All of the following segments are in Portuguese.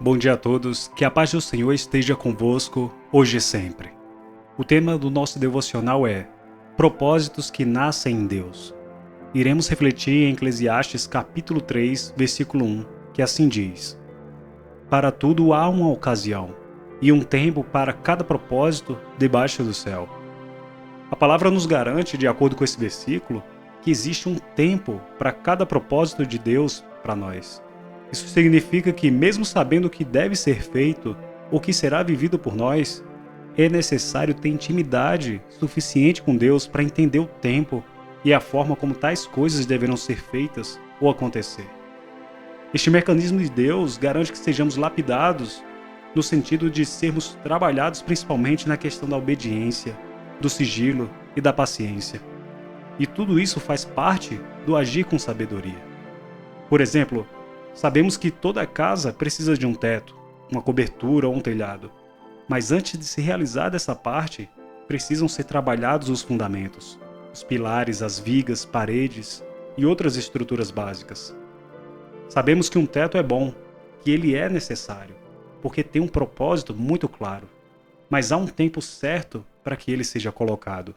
Bom dia a todos, que a paz do Senhor esteja convosco, hoje e sempre. O tema do nosso devocional é Propósitos que nascem em Deus. Iremos refletir em Eclesiastes capítulo 3, versículo 1, que assim diz: Para tudo há uma ocasião, e um tempo para cada propósito debaixo do céu. A palavra nos garante, de acordo com esse versículo, que existe um tempo para cada propósito de Deus para nós. Isso significa que, mesmo sabendo o que deve ser feito, ou que será vivido por nós, é necessário ter intimidade suficiente com Deus para entender o tempo e a forma como tais coisas deverão ser feitas ou acontecer. Este mecanismo de Deus garante que sejamos lapidados no sentido de sermos trabalhados principalmente na questão da obediência, do sigilo e da paciência. E tudo isso faz parte do agir com sabedoria. Por exemplo, sabemos que toda casa precisa de um teto, uma cobertura ou um telhado. Mas antes de se realizar dessa parte, precisam ser trabalhados os fundamentos, os pilares, as vigas, paredes e outras estruturas básicas. Sabemos que um teto é bom, que ele é necessário, porque tem um propósito muito claro. Mas há um tempo certo para que ele seja colocado.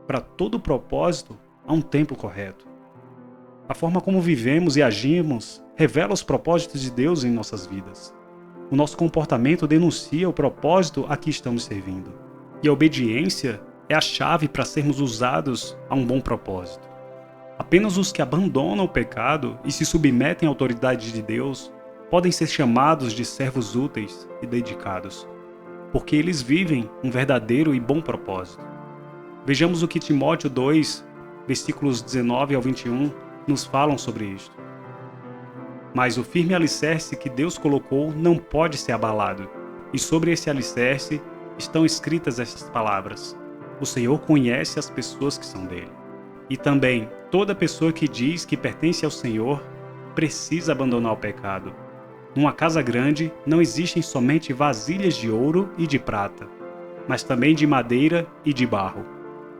Para todo propósito, há um tempo correto. A forma como vivemos e agimos revela os propósitos de Deus em nossas vidas. O nosso comportamento denuncia o propósito a que estamos servindo. E a obediência é a chave para sermos usados a um bom propósito. Apenas os que abandonam o pecado e se submetem à autoridade de Deus podem ser chamados de servos úteis e dedicados, porque eles vivem um verdadeiro e bom propósito. Vejamos o que Timóteo 2, versículos 19 ao 21, nos falam sobre isto. Mas o firme alicerce que Deus colocou não pode ser abalado, e sobre esse alicerce estão escritas estas palavras: O Senhor conhece as pessoas que são dele. E também, toda pessoa que diz que pertence ao Senhor precisa abandonar o pecado. Numa casa grande não existem somente vasilhas de ouro e de prata, mas também de madeira e de barro.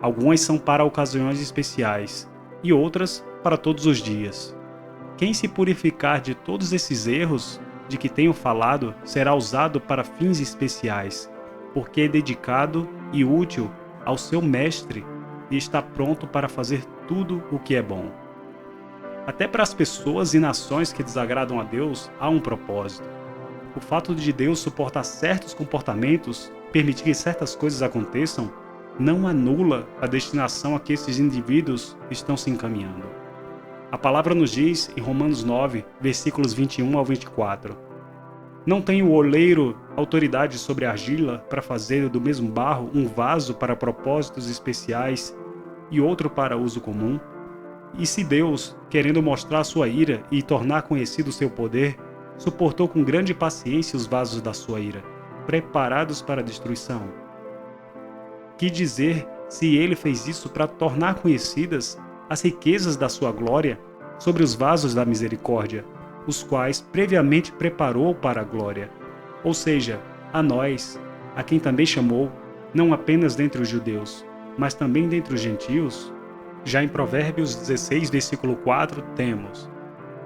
Algumas são para ocasiões especiais, e outras para todos os dias. Quem se purificar de todos esses erros de que tenho falado será usado para fins especiais, porque é dedicado e útil ao seu mestre e está pronto para fazer tudo o que é bom. Até para as pessoas e nações que desagradam a Deus há um propósito. O fato de Deus suportar certos comportamentos, permitir que certas coisas aconteçam, não anula a destinação a que esses indivíduos estão se encaminhando. A palavra nos diz em Romanos 9, versículos 21 ao 24: Não tem o oleiro autoridade sobre a argila para fazer do mesmo barro um vaso para propósitos especiais e outro para uso comum? E se Deus, querendo mostrar sua ira e tornar conhecido o seu poder, suportou com grande paciência os vasos da sua ira, preparados para a destruição? Que dizer se ele fez isso para tornar conhecidas as riquezas da sua glória sobre os vasos da misericórdia, os quais previamente preparou para a glória, ou seja, a nós, a quem também chamou, não apenas dentre os judeus, mas também dentre os gentios? Já em Provérbios 16, versículo 4, temos: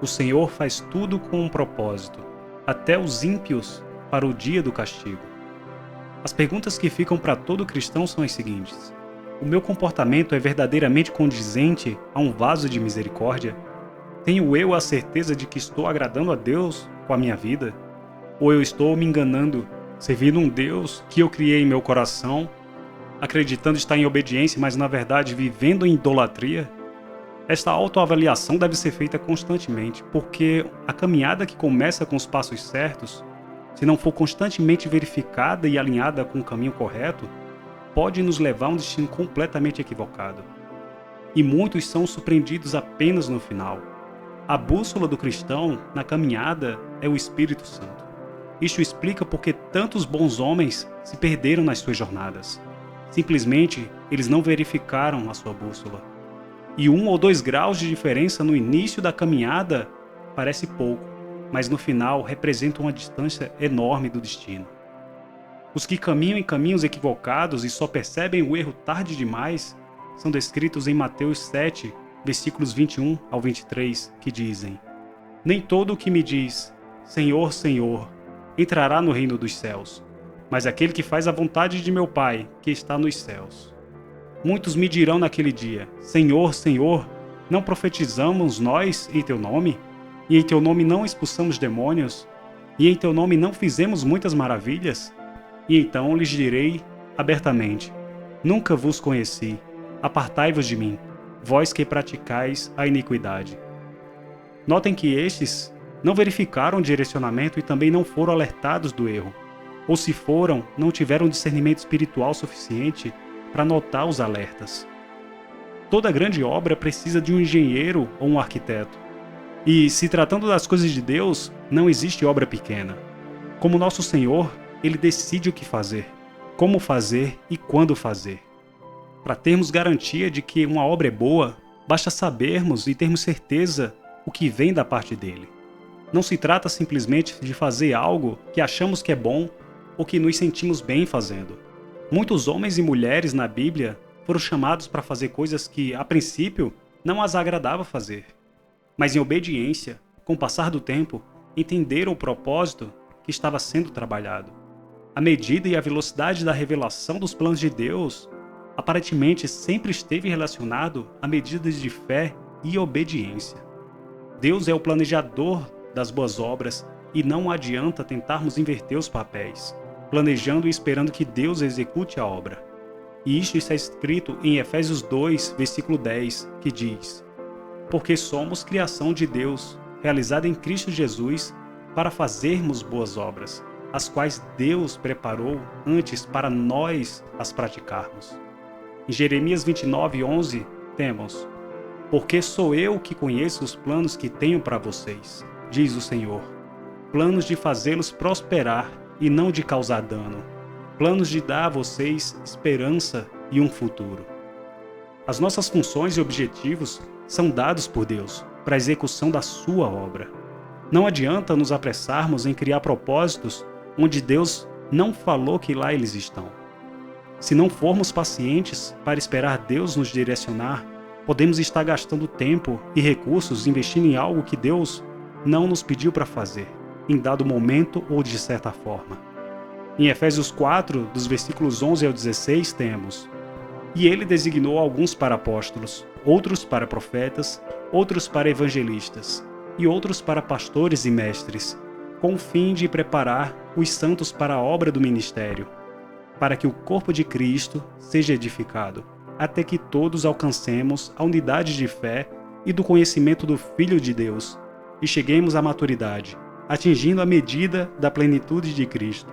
O Senhor faz tudo com um propósito, até os ímpios para o dia do castigo. As perguntas que ficam para todo cristão são as seguintes: o meu comportamento é verdadeiramente condizente a um vaso de misericórdia? Tenho eu a certeza de que estou agradando a Deus com a minha vida? Ou eu estou me enganando, servindo um Deus que eu criei em meu coração, acreditando estar em obediência, mas na verdade vivendo em idolatria? Esta autoavaliação deve ser feita constantemente, porque a caminhada que começa com os passos certos, se não for constantemente verificada e alinhada com o caminho correto, pode nos levar a um destino completamente equivocado. E muitos são surpreendidos apenas no final. A bússola do cristão na caminhada é o Espírito Santo. Isto explica porque tantos bons homens se perderam nas suas jornadas. Simplesmente, eles não verificaram a sua bússola. E 1 ou 2 graus de diferença no início da caminhada parece pouco, mas no final representa uma distância enorme do destino. Os que caminham em caminhos equivocados e só percebem o erro tarde demais são descritos em Mateus 7, versículos 21 ao 23, que dizem: Nem todo o que me diz, Senhor, Senhor, entrará no reino dos céus, mas aquele que faz a vontade de meu Pai, que está nos céus. Muitos me dirão naquele dia: Senhor, Senhor, não profetizamos nós em teu nome? E em teu nome não expulsamos demônios? E em teu nome não fizemos muitas maravilhas? E então lhes direi abertamente: Nunca vos conheci. Apartai-vos de mim, vós que praticais a iniquidade. Notem que estes não verificaram o direcionamento e também não foram alertados do erro. Ou se foram, não tiveram discernimento espiritual suficiente para notar os alertas. Toda grande obra precisa de um engenheiro ou um arquiteto. E, se tratando das coisas de Deus, não existe obra pequena. Como nosso Senhor, Ele decide o que fazer, como fazer e quando fazer. Para termos garantia de que uma obra é boa, basta sabermos e termos certeza o que vem da parte dele. Não se trata simplesmente de fazer algo que achamos que é bom ou que nos sentimos bem fazendo. Muitos homens e mulheres na Bíblia foram chamados para fazer coisas que, a princípio, não as agradava fazer. Mas em obediência, com o passar do tempo, entenderam o propósito que estava sendo trabalhado. A medida e a velocidade da revelação dos planos de Deus aparentemente sempre esteve relacionado a medidas de fé e obediência. Deus é o planejador das boas obras e não adianta tentarmos inverter os papéis, planejando e esperando que Deus execute a obra. E isto está escrito em Efésios 2, versículo 10, que diz: Porque somos criação de Deus, realizada em Cristo Jesus, para fazermos boas obras, as quais Deus preparou antes para nós as praticarmos. Em Jeremias 29, 11, temos: Porque sou eu que conheço os planos que tenho para vocês, diz o Senhor, planos de fazê-los prosperar e não de causar dano, planos de dar a vocês esperança e um futuro. As nossas funções e objetivos são dados por Deus para a execução da sua obra. Não adianta nos apressarmos em criar propósitos onde Deus não falou que lá eles estão. Se não formos pacientes para esperar Deus nos direcionar, podemos estar gastando tempo e recursos investindo em algo que Deus não nos pediu para fazer, em dado momento ou de certa forma. Em Efésios 4, dos versículos 11 ao 16, temos: E ele designou alguns para apóstolos, outros para profetas, outros para evangelistas, e outros para pastores e mestres, com o fim de preparar os santos para a obra do ministério, para que o corpo de Cristo seja edificado, até que todos alcancemos a unidade de fé e do conhecimento do Filho de Deus, e cheguemos à maturidade, atingindo a medida da plenitude de Cristo.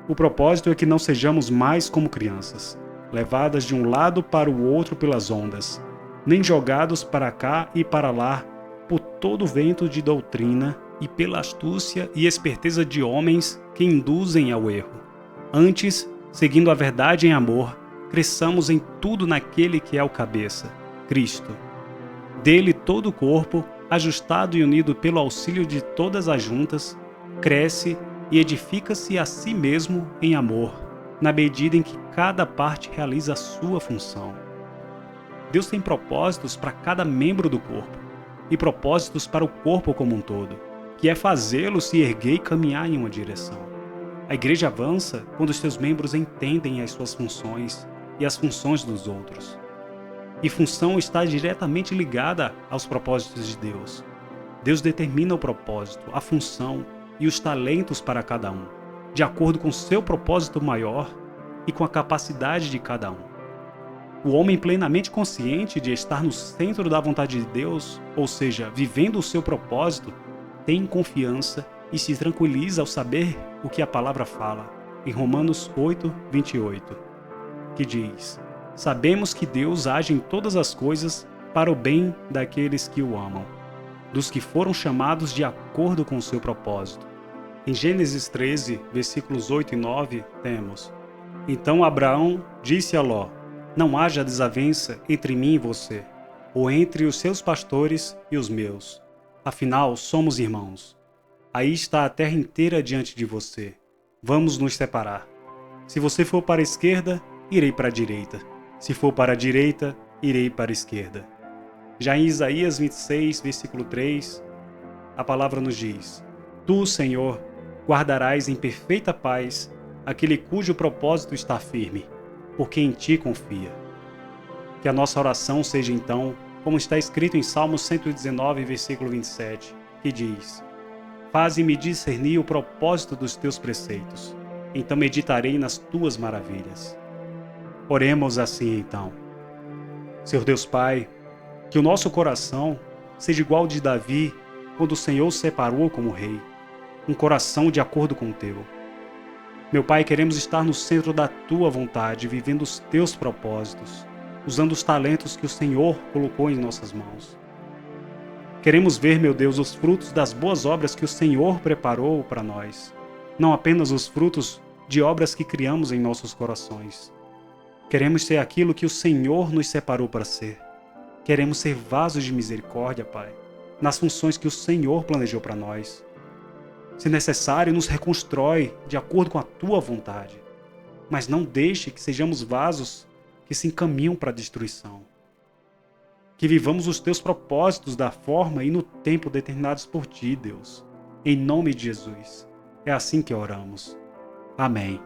O propósito é que não sejamos mais como crianças, levadas de um lado para o outro pelas ondas, nem jogados para cá e para lá por todo o vento de doutrina e pela astúcia e esperteza de homens que induzem ao erro. Antes, seguindo a verdade em amor, cresçamos em tudo naquele que é o cabeça, Cristo. Dele todo o corpo, ajustado e unido pelo auxílio de todas as juntas, cresce e edifica-se a si mesmo em amor, na medida em que cada parte realiza a sua função. Deus tem propósitos para cada membro do corpo, e propósitos para o corpo como um todo, que é fazê-lo se erguer e caminhar em uma direção. A igreja avança quando os seus membros entendem as suas funções e as funções dos outros. E função está diretamente ligada aos propósitos de Deus. Deus determina o propósito, a função e os talentos para cada um, de acordo com seu propósito maior e com a capacidade de cada um. O homem plenamente consciente de estar no centro da vontade de Deus, ou seja, vivendo o seu propósito, tem confiança e se tranquiliza ao saber o que a palavra fala, em Romanos 8, 28, que diz: Sabemos que Deus age em todas as coisas para o bem daqueles que o amam, dos que foram chamados de acordo com o seu propósito. Em Gênesis 13, versículos 8 e 9, temos: Então Abraão disse a Ló: Não haja desavença entre mim e você, ou entre os seus pastores e os meus. Afinal, somos irmãos. Aí está a terra inteira diante de você. Vamos nos separar. Se você for para a esquerda, irei para a direita. Se for para a direita, irei para a esquerda. Já em Isaías 26, versículo 3, a palavra nos diz: Tu, Senhor, guardarás em perfeita paz aquele cujo propósito está firme, porque em ti confia. Que a nossa oração seja então, como está escrito em Salmo 119, versículo 27, que diz: Faze-me discernir o propósito dos teus preceitos, então meditarei nas tuas maravilhas. Oremos assim então. Senhor Deus Pai, que o nosso coração seja igual ao de Davi quando o Senhor o separou como rei, um coração de acordo com o teu. Meu Pai, queremos estar no centro da tua vontade, vivendo os teus propósitos, usando os talentos que o Senhor colocou em nossas mãos. Queremos ver, meu Deus, os frutos das boas obras que o Senhor preparou para nós, não apenas os frutos de obras que criamos em nossos corações. Queremos ser aquilo que o Senhor nos separou para ser. Queremos ser vasos de misericórdia, Pai, nas funções que o Senhor planejou para nós. Se necessário, nos reconstrói de acordo com a tua vontade, mas não deixe que sejamos vasos que se encaminham para a destruição. Que vivamos os teus propósitos da forma e no tempo determinados por ti, Deus. Em nome de Jesus. É assim que oramos. Amém.